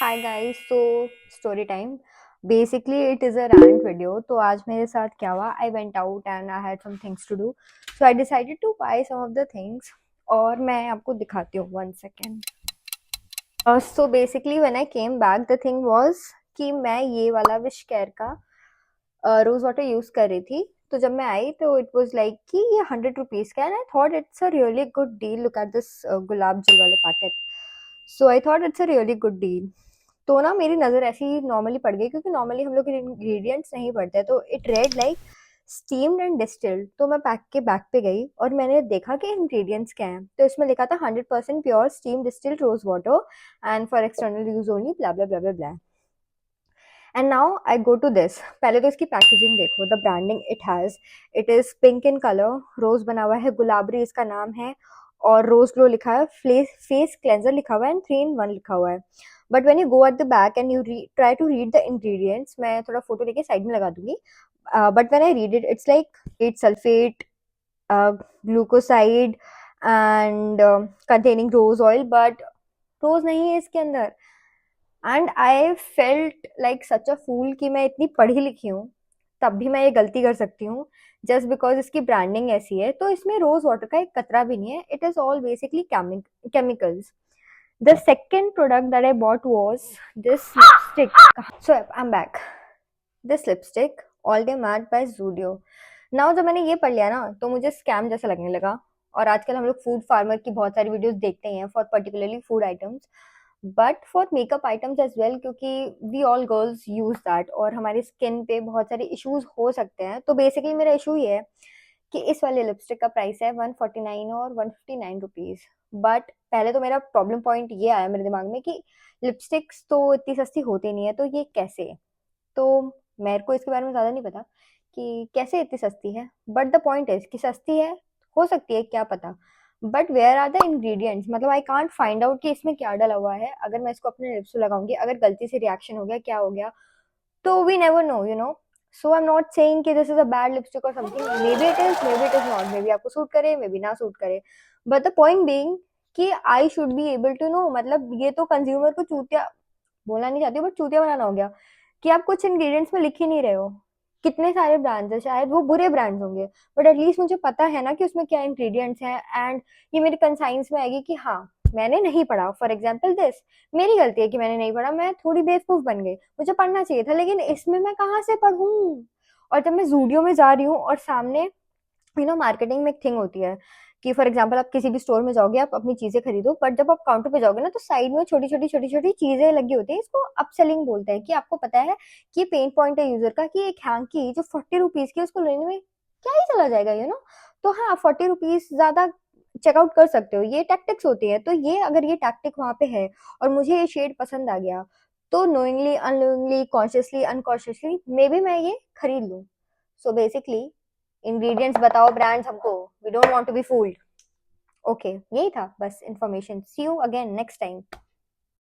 Hi guys, so story time. Basically it is a rant video. तो आज मेरे साथ क्या हुआ, I went out and I had some things to do, so I decided to buy some of the things. और मैं आपको दिखाती हूँ, one second. So basically when I came back the thing was कि मैं ये वाला विश केयर का रोज वाटर यूज कर रही थी। तो जब मैं आई तो इट वाज लाइक कि ये 100 रुपीज का है, and I thought it's a really good deal. Look at this गुलाब जल वाले packet. So I thought it's a really good deal. तो ना मेरी नज़र ऐसी ही नॉर्मली पड़ गई, क्योंकि नॉर्मली हम लोग इंग्रेडिएंट्स नहीं पढ़ते। तो it red like steamed and distilled. तो मैं पैक के बैक पे गई और मैंने देखा कि इंग्रेडिएंट्स क्या हैं। तो इसमें लिखा था 100% pure steam distilled rose water and for external use only, blah blah blah blah blah. And now I go to this. पहले तो इसकी पैकेजिंग देखो, the branding it has, it is pink in colour, rose बना हुआ है, गुलाबरी इसका नाम है, और रोज ग्लो लिखा है, फेस क्लेंजर लिखा हुआ है, एंड 3 in 1 लिखा हुआ है। But when you go at the back and you try to read the ingredients, मैं थोड़ा फोटो लेके साइड में लगा दूंगी। But when I read it, it's like at sulphate, glucoside and containing rose oil, but rose नहीं है इसके अंदर। And I felt like such a fool कि मैं इतनी पढ़ी लिखी हूँ, तब भी मैं ये गलती कर सकती हूँ जस्ट बिकॉज इसकी ब्रांडिंग ऐसी है। तो इसमें रोज वाटर का एक कतरा भी नहीं है, it is all basically chemicals. The second product that I bought was this lipstick. So I am back. This lipstick all day matte by Zudio. Now जब मैंने ये पढ़ लिया ना, तो मुझे स्कैम जैसा लगने लगा। और आजकल हम लोग फूड फार्मर की बहुत सारी वीडियोस देखते हैं for particularly food items, but for makeup items as well, क्योंकि we all girls use that और हमारी स्किन पे बहुत सारे इश्यूज हो सकते हैं। तो बेसिकली मेरा इशू ये है कि इस वाले लिपस्टिक का प्राइस है 149 और 159 रुपीज। बट पहले तो मेरा प्रॉब्लम पॉइंट ये आया मेरे दिमाग में कि लिपस्टिक्स तो इतनी सस्ती होती नहीं है, तो ये कैसे। तो मेरे को इसके बारे में ज़्यादा नहीं पता कि कैसे इतनी सस्ती है, बट द पॉइंट इज कि सस्ती है, हो सकती है, क्या पता। But where are the ingredients, मतलब आई कांट फाइंड आउट कि इसमें क्या डला हुआ है। अगर मैं इसको अपने लिप्स पे लगाऊंगी, अगर गलती से रिएक्शन हो गया, क्या हो गया, तो we never know, you know. So I am not saying कि this is a bad lipstick और something, maybe it is not, maybe आपको सूट करे, मे बी ना सूट करे। बट द पॉइंट बीइंग कि I should be able to know, मतलब ये तो कंज्यूमर को चूतिया बोलना नहीं चाहती, बट चूतिया बनाना हो गया कि आप कुछ इंग्रेडिएंट्स में लिख ही नहीं रहे हो। कितने सारे ब्रांड्स है, शायद वो बुरे ब्रांड्स होंगे, बट एटलीस्ट मुझे पता है ना कि उसमें क्या इंग्रेडिएंट्स हैं। एंड ये मेरी कंसाइंस में आएगी कि हाँ, मैंने नहीं पढ़ा। फॉर एग्जाम्पल दिस, मेरी गलती है कि मैंने नहीं पढ़ा, मैं थोड़ी बेवकूफ बन गई, मुझे पढ़ना चाहिए था, लेकिन इसमें मैं कहाँ से पढ़ूं। और जब मैं जूडियो में जा रही हूँ और सामने, मार्केटिंग में एक थिंग होती है कि फॉर एग्जाम्पल आप किसी भी स्टोर में जाओगे, आप अपनी चीजें खरीदो, बट जब आप काउंटर पे जाओगे ना, तो साइड में छोटी छोटी छोटी छोटी चीजें लगी होती है। इसको अपसेलिंग बोलते हैं, कि आपको पता है कि ये पेन पॉइंट है यूजर का कि एक हैंकी जो 40 रुपीज की है, उसको लेने में क्या ही चला जाएगा, तो हाँ, 40 रुपीज ज्यादा चेकआउट कर सकते हो, ये टैक्टिक्स होती है। तो ये अगर ये टैक्टिक वहां पे है और मुझे ये शेड पसंद आ गया, तो knowingly unknowingly consciously unconsciously maybe मैं ये खरीद लूँ। सो बेसिकली इंग्रेडिएंट्स बताओ, ब्रांड्स हमको, we don't want to be fooled. Okay, यही था बस information. See you again next time.